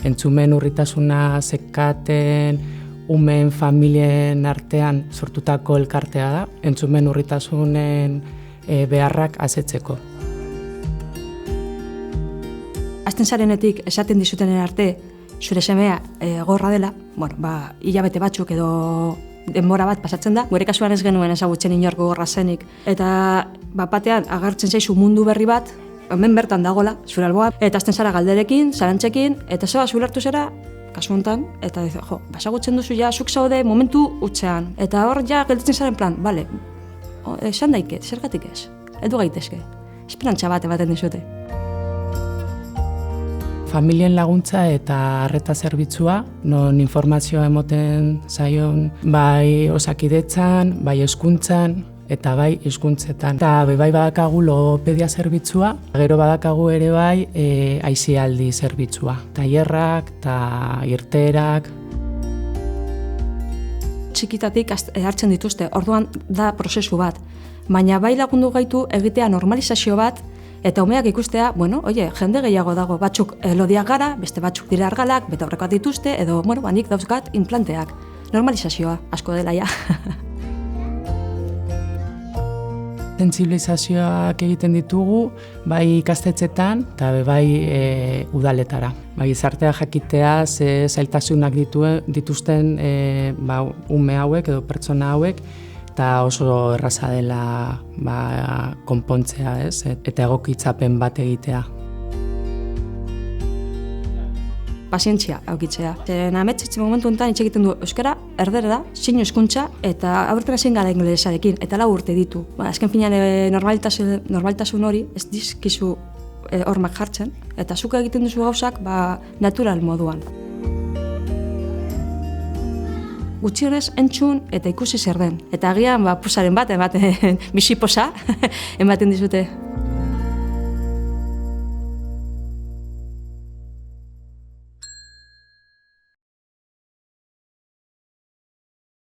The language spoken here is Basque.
entzumen urritasuna zekaten umeen familien artean sortutako elkartea da, entzumen urritasunen beharrak asetzeko. Azten zarenetik esaten dizutenen arte, zure semea gorra dela, hilabete batzuk edo denbora bat pasatzen da, gure kasuan ez genuen ezagutzen inorko gorra zenik. Eta batean agertzen zaizu mundu berri bat, hemen bertan dagola, zure alboa, eta azten zara galderekin, zarantzekin, eta zeba zulertu zera, kasu honetan, eta basagutzen duzu ja, zuk zaude momentu utzean. Eta hor ja gelditzen zaren plan, bale, esan daiket, zergatik ez, edu gaitezke, esperantza bat ematen dizute. Familien laguntza eta arreta zerbitzua, non informazioa emoten zaion bai osakidetzan, bai hezkuntzan eta bai hizkuntzetan. Eta bai badakagu logopedia zerbitzua, gero badakagu ere bai aisialdi zerbitzua. Tailerrak eta irteerak. Txikitatik hartzen dituzte, orduan da prozesu bat. Baina bai lagundu gaitu egitea normalizazio bat, eta umeak ikustea, jende gehiago dago, batzuk lodiak gara, beste batzuk dira argalak, bete horrekoak dituzte, edo, nik dauzkat implanteak. Normalizazioa, asko dela ja. Sentsibilizazioak egiten ditugu, bai ikastetxetan eta bai udaletara. Bai gizartea jakitea ze zailtasunak dituzten ume hauek edo pertsona hauek, eta oso erraza dela konpontzea, eta egokitzapen bat egitea. Pazientzia aukitzea. Zeren ametzitzen momentu honetan hitz egiten du euskara, erdera da, zein hizkuntza eta aurten ezin gara ingelesarekin, eta 4 urte ditu. Azken finean normaltasun hori ez dizkizu hormak jartzen, eta zuk egiten duzu gauzak natural moduan. Gutxienez entzun eta ikusi zer den. Eta agian pusaren bat ematen, biziposa ematen dizute.